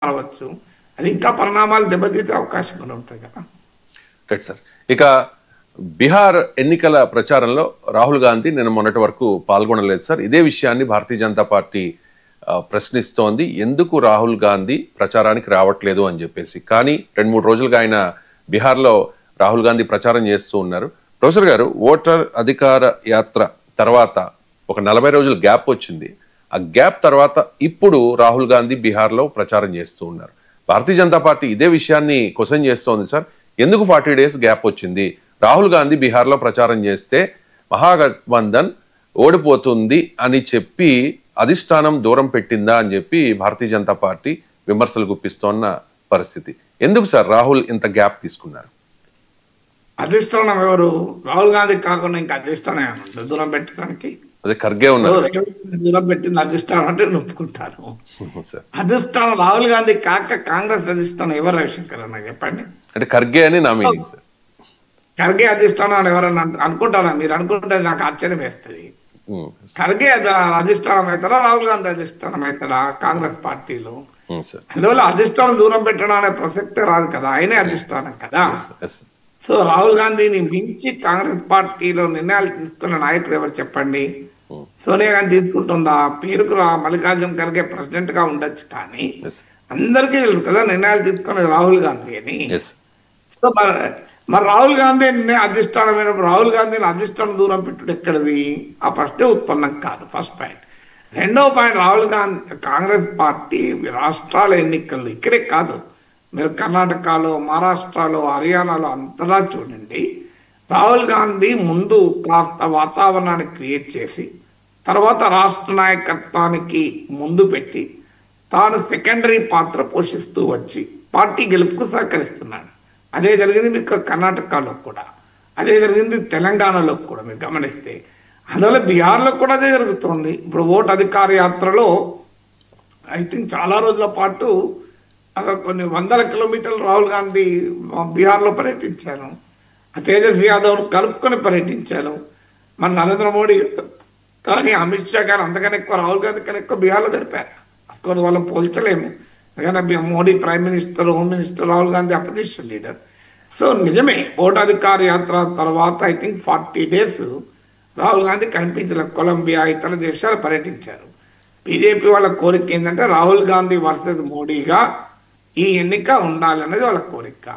రావచ్చు. అది ఇంకా పరిణామాలు దెబ్బతీసే అవకాశం కూడా ఉంటాయి కదా. Right sir. ఇక బీహార్ ఎన్నికల ప్రచారంలో రాహుల్ గాంధీ నిన్న మొన్నటి వరకు పాల్గొనలేదు సార్. ఇదే విషయాన్ని భారతీయ జనతా పార్టీ ప్రశ్నిస్తోంది. ఎందుకు రాహుల్ గాంధీ ప్రచారానికి రావట్లేదు అని చెప్పేసి. కానీ 2-3 రోజులుగా ఆయన బీహార్లో రాహుల్ గాంధీ ప్రచారం చేస్తూ ఉన్నారు. ప్రొఫెసర్ గారు, ఓటర్ అధికార యాత్ర తర్వాత ఒక 40 రోజుల గ్యాప్ వచ్చింది. ఆ గ్యాప్ తర్వాత ఇప్పుడు రాహుల్ గాంధీ బీహార్లో ప్రచారం చేస్తూ ఉన్నారు. భారతీయ జనతా పార్టీ ఇదే విషయాన్ని క్వశ్చన్ చేస్తోంది సార్. ఎందుకు 40 డేస్ గ్యాప్ వచ్చింది? రాహుల్ గాంధీ బీహార్లో ప్రచారం చేస్తే మహాగఠబంధన్ ఓడిపోతుంది అని చెప్పి అధిష్టానం దూరం పెట్టిందా అని చెప్పి భారతీయ జనతా పార్టీ విమర్శలు గుప్పిస్తోన్న పరిస్థితి. ఎందుకు సార్ రాహుల్ ఇంత గ్యాప్ తీసుకున్నారు? అధిష్టానం ఎవరు? రాహుల్ గాంధీ కాకుండా ఇంకా అధిష్టానం ఏమంటారు దూరం పెట్టడానికి? అదే ఖర్గే ఉన్నారు. దూరం పెట్టింది అధిష్టానం అంటే నొప్పుకుంటారు. అధిష్టానం రాహుల్ గాంధీ కాక కాంగ్రెస్ అధిష్టానం ఎవరు? రవిశంకర్ నాకు చెప్పండి. అంటే ఖర్గే అని నా మీనింగ్ సార్. ఖర్గే అధిష్టానం ఎవరన్నా అనుకుంటారా? మీరు అనుకుంటే నాకు ఆశ్చర్యం వేస్తుంది. ఖర్గే అధిష్టానం అవుతారా, రాహుల్ గాంధీ అధిష్టానం అవుతారా కాంగ్రెస్ పార్టీలో? అందువల్ల అధిష్టానం దూరం పెట్టడం అనే ప్రసక్తే రాదు కదా, ఆయనే అధిష్టానం కదా. సో రాహుల్ గాంధీని మించి కాంగ్రెస్ పార్టీలో నిర్ణయాలు తీసుకున్న నాయకుడు ఎవరు చెప్పండి? సోనియా గాంధీ తీసుకుంటుందా? పేరుకు మల్లికార్జున ఖర్గే ప్రెసిడెంట్ గా ఉండొచ్చు, కానీ అందరికీ తెలుసు కదా నిర్ణయాలు తీసుకున్నది రాహుల్ గాంధీ అని. సో మరి రాహుల్ గాంధీ అధిష్టానమైనప్పుడు రాహుల్ గాంధీని అధిష్టానం దూరం పెట్టుడు ఎక్కడిది? ఆ ప్రశ్నే ఉత్పన్నం కాదు. First point. రెండవ పాయింట్, రాహుల్ గాంధీ కాంగ్రెస్ పార్టీ రాష్ట్రాల ఎన్నికల్లో ఇక్కడే కాదు, మీరు కర్ణాటకలో, మహారాష్ట్రలో, హర్యానాలో అంతలా చూడండి. రాహుల్ గాంధీ ముందు కాస్త వాతావరణాన్ని క్రియేట్ చేసి తర్వాత రాష్ట్ర నాయకత్వానికి ముందు పెట్టి తాను సెకండరీ పాత్ర పోషిస్తూ వచ్చి పార్టీ గెలుపుకు సహకరిస్తున్నాడు. అదే జరిగింది మీకు కర్ణాటకలో కూడా, అదే జరిగింది తెలంగాణలో కూడా మీరు గమనిస్తే. అందువల్ల బీహార్లో కూడా అదే జరుగుతుంది. ఇప్పుడు ఓటు అధికార యాత్రలో ఐ థింక్ చాలా రోజుల పాటు అసలు కొన్ని వందల కిలోమీటర్లు రాహుల్ గాంధీ బీహార్లో పర్యటించాను. తేజస్వి యాదవ్ను కలుపుకొని పర్యటించాను. మన నరేంద్ర మోడీ కానీ అమిత్ షా కానీ అంతకన్నా ఎక్కువ రాహుల్ గాంధీ కన్నా ఎక్కువ బీహార్లో గడిపారు. అఫ్కోర్స్ వాళ్ళని పోల్చలేము, ఎందుకంటే Modi prime minister, home minister, Rahul Gandhi opposition leader. So నిజమే, ఓటు అధికార యాత్ర తర్వాత I think 40 days Rahul Gandhi కనిపించలేదు. కొలంబియా, ఇతర దేశాలు పర్యటించారు. బీజేపీ వాళ్ళ కోరిక ఏంటంటే రాహుల్ గాంధీ వర్సెస్ మోడీగా ఈ ఎన్నిక ఉండాలనేది వాళ్ళ కోరిక.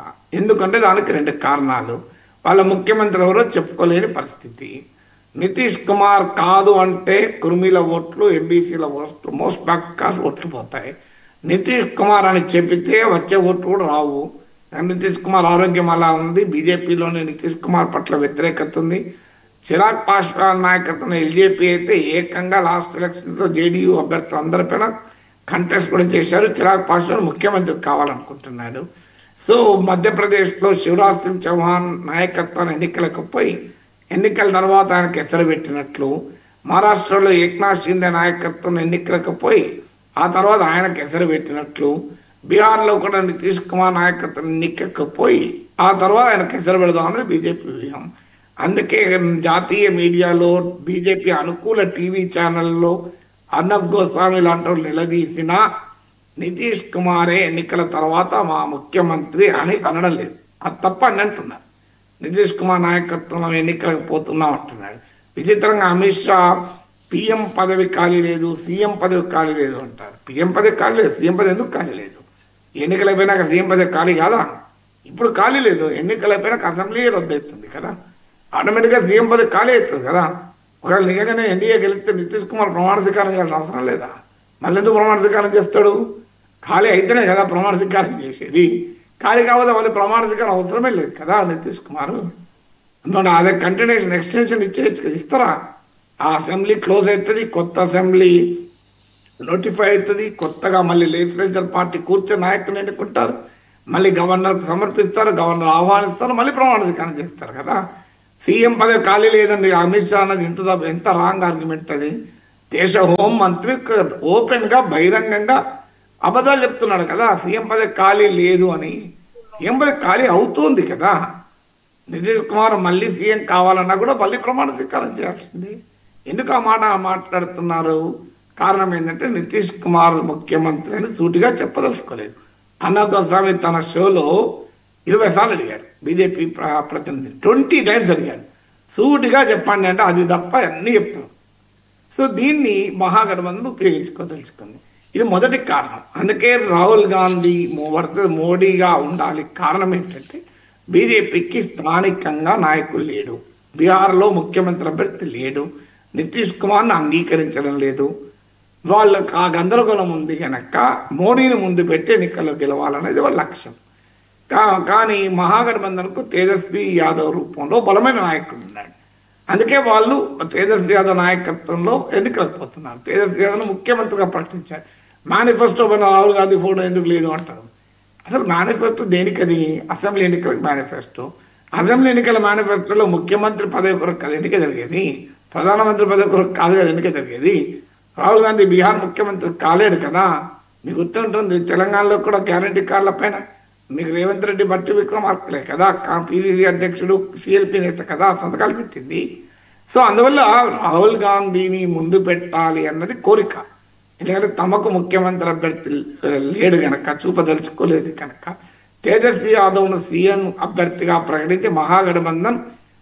ఎందుకంటే దానికి 2 కారణాలు. వాళ్ళ ముఖ్యమంత్రి ఎవరో చెప్పుకోలేని పరిస్థితి. నితీష్ కుమార్ కాదు అంటే కుర్మీల ఓట్లు, ఎంబీసీల ఓట్లు, మోస్ట్ బ్యాక్ ఓట్లు పోతాయి. నితీష్ కుమార్ అని చెబితే వచ్చే ఓట్లు కూడా రావు. నితీష్ కుమార్ ఆరోగ్యం అలా ఉంది, బీజేపీలోనే నితీష్ కుమార్ పట్ల వ్యతిరేకత ఉంది. చిరాగ్ పాస్వాన్ నాయకత్వం ఎల్జేపీ అయితే ఏకంగా లాస్ట్ ఎలక్షన్తో జేడీయూ అభ్యర్థులు అందరిపైన కంటెస్ట్ కూడా చేశారు. చిరాగ్ పాస్వాన్ ముఖ్యమంత్రి కావాలనుకుంటున్నాడు. సో మధ్యప్రదేశ్లో శివరాజ్ సింగ్ చౌహాన్ నాయకత్వాన్ని ఎన్నికలకు పోయి ఎన్నికల తర్వాత ఆయనకు ఎసరు పెట్టినట్లు, మహారాష్ట్రలో ఏక్నాథ్ షిండే నాయకత్వం ఎన్నికలకు పోయి ఆ తర్వాత ఆయనకు ఎసరు పెట్టినట్లు, బీహార్లో కూడా నితీష్ కుమార్ నాయకత్వం ఎన్నికకు పోయి ఆ తర్వాత ఆయనకు ఎసరు పెడదాం అనేది బీజేపీ వ్యూహం. అందుకే జాతీయ మీడియాలో బీజేపీ అనుకూల టీవీ ఛానల్లో అర్నబ్ గోస్వామి లాంటి వాళ్ళు నిలదీసిన నితీష్ కుమారే ఎన్నికల తర్వాత మా ముఖ్యమంత్రి అని అనడం లేదు. అది తప్ప అని అంటున్నారు. నితీష్ కుమార్ నాయకత్వంలో ఎన్నికలకు పోతున్నాం అంటున్నాడు. విచిత్రంగా అమిత్ షా పిఎం పదవి ఖాళీ లేదు, సీఎం పదవి ఖాళీ లేదు అంటారు. పిఎం పదవి ఖాళీ లేదు, సీఎం పదవి ఎందుకు ఖాళీ లేదు? ఎన్నికలు అయిపోయినాక సీఎం పదవి ఖాళీ కాదా? ఇప్పుడు ఖాళీ లేదు, ఎన్నికలు అయిపోయినాక అసెంబ్లీ రద్దు అవుతుంది కదా, ఆటోమేటిక్గా సీఎం పదవి ఖాళీ అవుతుంది కదా. ఒకవేళ నిజంగానే ఎన్డీఏ గెలిస్తే నితీష్ కుమార్ ప్రమాణ స్వీకారం చేయాల్సిన అవసరం లేదా? మళ్ళీ ఎందుకు ప్రమాణ స్వీకారం చేస్తాడు? ఖాళీ అయితేనే కదా ప్రమాణ స్వీకారం చేసేది. ఖాళీ కాకపోతే మళ్ళీ ప్రమాణ స్వీకారం అవసరమే లేదు కదా నితీష్ కుమార్. అందువల్ల అదే కంటిన్యూషన్ ఎక్స్టెన్షన్ ఇస్తారా? ఆ అసెంబ్లీ క్లోజ్ అవుతుంది, కొత్త అసెంబ్లీ నోటిఫై అవుతుంది, కొత్తగా మళ్ళీ లెజిస్లేచర్ పార్టీ కూర్చొని నాయకులు ఎన్నుకుంటారు, మళ్ళీ గవర్నర్కి సమర్పిస్తారు, గవర్నర్ ఆహ్వానిస్తారు, మళ్ళీ ప్రమాణ స్వీకారం చేస్తారు కదా. సీఎం పదవి ఖాళీ లేదండి అమిత్ షా అన్నది ఎంత రాంగ్ ఆర్గ్యుమెంట్ అది. దేశ హోం మంత్రి ఓపెన్గా బహిరంగంగా అబద్ధాలు చెప్తున్నాడు కదా, సీఎం పదవి ఖాళీ లేదు అని. సీఎం పదవి ఖాళీ అవుతుంది కదా. నితీష్ కుమార్ మళ్ళీ సీఎం కావాలన్నా కూడా మళ్ళీ ప్రమాణ స్వీకారం చేయాల్సింది. ఎందుకు ఆ మాట మాట్లాడుతున్నారు? కారణం ఏంటంటే నితీష్ కుమార్ ముఖ్యమంత్రి అని సూటిగా చెప్పదలుచుకోలేదు. అన్నగోస్వామి తన షోలో 20 సార్లు అడిగాడు బీజేపీ ప్రతినిధి, 20 టైమ్స్ అడిగాడు. సూటిగా చెప్పండి అంటే అది తప్ప అన్నీ చెప్తాడు. సో దీన్ని మహాగఠబంధన్ ఉపయోగించుకోదలుచుకుంది. ఇది మొదటి కారణం. అందుకే రాహుల్ గాంధీ వర్సెస్ మోడీగా ఉండాలి. కారణం ఏంటంటే బీజేపీకి స్థానికంగా నాయకులు లేడు, బీహార్లో ముఖ్యమంత్రి అభ్యర్థి లేడు, నితీష్ కుమార్ను అంగీకరించడం లేదు. వాళ్ళకి ఆ గందరగోళం ఉంది కనుక మోడీని ముందు పెట్టి ఎన్నికల్లో గెలవాలనేది వాళ్ళ లక్ష్యం. కానీ మహాగఠబంధన్కు తేజస్వి యాదవ్ రూపంలో బలమైన నాయకుడు ఉన్నాడు. అందుకే వాళ్ళు తేజస్వి యాదవ్ నాయకత్వంలో ఎన్నికలకు పోతున్నారు. తేజస్వి యాదవ్ను ముఖ్యమంత్రిగా ప్రకటించారు. మేనిఫెస్టో పైన రాహుల్ గాంధీ ఫోటో ఎందుకు లేదు అంటారు. అసలు మేనిఫెస్టో దేనికది? అసెంబ్లీ ఎన్నికలకు మేనిఫెస్టో. అసెంబ్లీ ఎన్నికల మేనిఫెస్టోలో ముఖ్యమంత్రి పదవి కొరకు కదా ఎన్నిక జరిగేది, ప్రధానమంత్రి పదవి కొరకు కాదు కదా ఎన్నిక జరిగేది. రాహుల్ గాంధీ బీహార్ ముఖ్యమంత్రి కాలేడు కదా. మీకు గుర్తుంటుంది, తెలంగాణలో కూడా గ్యారంటీ కార్డుల పైన మీకు రేవంత్ రెడ్డి బట్టి విక్రమార్కలే కదా, పిసిసి అధ్యక్షుడు, సిఎల్పి నేత కదా సంతకాలు పెట్టింది. సో అందువల్ల రాహుల్ గాంధీని ముందు పెట్టాలి అన్నది కోరిక. ఎందుకంటే తమకు ముఖ్యమంత్రి అభ్యర్థి లేడు కనుక, చూపదలుచుకోలేదు కనుక తేజస్వి యాదవ్ను సీఎం అభ్యర్థిగా ప్రకటించి మహాగఠబంధన్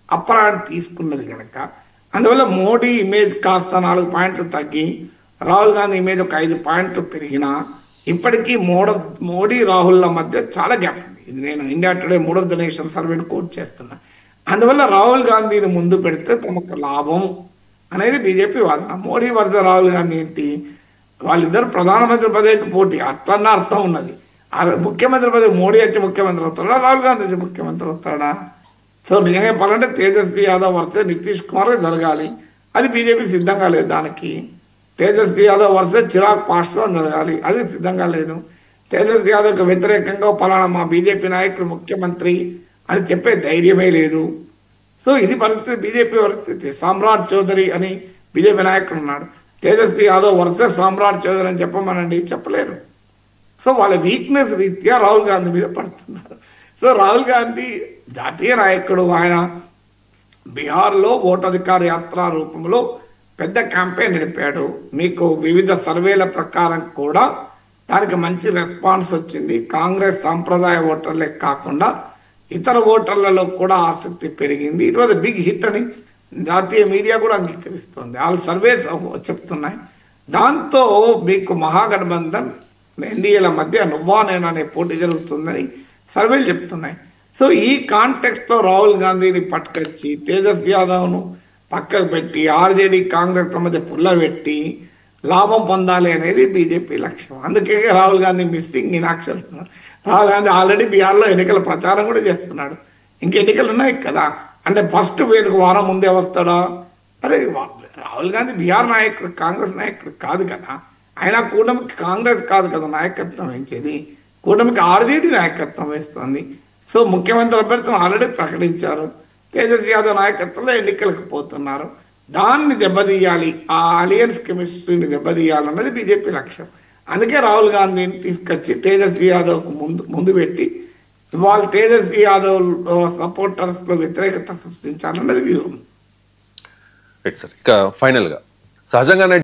అప్రాణ్ తీసుకున్నది కనుక, అందువల్ల మోడీ ఇమేజ్ కాస్త 4 పాయింట్లు తగ్గి రాహుల్ గాంధీ ఇమేజ్ ఒక 5 పాయింట్లు పెరిగినా ఇప్పటికీ మోడీ రాహుల్ల మధ్య చాలా గ్యాప్ ఉంది. ఇది నేను India today mood of the nation సర్వేని కోట్ చేస్తున్నా. అందువల్ల రాహుల్ గాంధీని ముందు పెడితే తమకు లాభం అనేది బీజేపీ వాదన. మోడీ వర్సెస్ రాహుల్ గాంధీ ఏంటి? వాళ్ళిద్దరు ప్రధానమంత్రి పదవికి పోటీ, అట్లన్న అర్థం ఉన్నది. ముఖ్యమంత్రి పదవి మోడీ వచ్చి ముఖ్యమంత్రి అవుతాడా, రాహుల్ గాంధీ వచ్చి ముఖ్యమంత్రి అవుతాడా? సో నిజంగా చెప్పాలంటే తేజస్వి యాదవ్ వర్సెస్ నితీష్ కుమార్ జరగాలి. అది బీజేపీ సిద్ధంగా లేదు. దానికి తేజస్వి యాదవ్ వర్సెస్ చిరాగ్ పాస్వాన్ జరగాలి, అది సిద్ధంగా లేదు. తేజస్వి యాదవ్కి వ్యతిరేకంగా పలానా మా బీజేపీ నాయకుడు ముఖ్యమంత్రి అని చెప్పే ధైర్యమే లేదు. సో ఇది పరిస్థితి, బీజేపీ పరిస్థితి. సామ్రాట్ చౌదరి అని బీజేపీ నాయకుడు ఉన్నాడు. తేజస్వి యాదవ్ వర్సెస్ సామ్రాట్ చౌదరి అని చెప్పమనండి, చెప్పలేరు. సో వాళ్ళ వీక్నెస్ రీత్యా రాహుల్ గాంధీ మీద పడుతున్నారు. సో రాహుల్ గాంధీ జాతీయ నాయకుడు, ఆయన బీహార్లో ఓటధికార యాత్ర రూపంలో పెద్ద క్యాంపెయిన్ నడిపాడు. మీకు వివిధ సర్వేల ప్రకారం కూడా దానికి మంచి రెస్పాన్స్ వచ్చింది. కాంగ్రెస్ సాంప్రదాయ ఓటర్లే కాకుండా ఇతర ఓటర్లలో కూడా ఆసక్తి పెరిగింది. ఇట్ వాజ్ బిగ్ హిట్ అని జాతీయ మీడియా కూడా అంగీకరిస్తుంది. వాళ్ళ సర్వేస్ చెప్తున్నాయి. దాంతో మీకు మహాగఠబంధన్ ఎన్డీఏల మధ్య నువ్వా నేను అనే పోటీ జరుగుతుందని సర్వేలు చెప్తున్నాయి. సో ఈ కాంటెక్స్ట్లో రాహుల్ గాంధీని పట్టుకొచ్చి తేజస్వి యాదవ్ను పక్కకు పెట్టి ఆర్జేడీ కాంగ్రెస్ మధ్య పుల్లబెట్టి లాభం పొందాలి అనేది బీజేపీ లక్ష్యం. అందుకే Rahul Gandhi missing in action. Rahul Gandhi already బీహార్లో ఎన్నికల ప్రచారం కూడా చేస్తున్నాడు. ఇంక ఎన్నికలు ఉన్నాయి కదా, అంటే ఫస్ట్ వేదిక వారం ముందే వస్తాడా? అరే రాహుల్ గాంధీ బీహార్ నాయకుడు, కాంగ్రెస్ నాయకుడు కాదు కదా. ఆయన కూటమికి కాంగ్రెస్ కాదు కదా నాయకత్వం వహించేది, కూటమికి ఆర్జేడీ నాయకత్వం వేస్తుంది. సో ముఖ్యమంత్రి అభ్యర్థిని ఆల్రెడీ ప్రకటించారు. తేజస్వి యాదవ్ నాయకత్వంలో ఎన్నికలకు పోతున్నారు. దాన్ని దెబ్బతీయాలి, ఆ అలియన్స్ కెమిస్ట్రీని దెబ్బతీయాలన్నది బీజేపీ లక్ష్యం. అందుకే రాహుల్ గాంధీని తీసుకొచ్చి తేజస్వి యాదవ్కు ముందు పెట్టి వాళ్ళు తేజస్వి యాదవ్ సపోర్టర్స్లో వ్యతిరేకత సృష్టించాలన్నది వ్యూహం. ఇక ఫైనల్గా సహజంగానే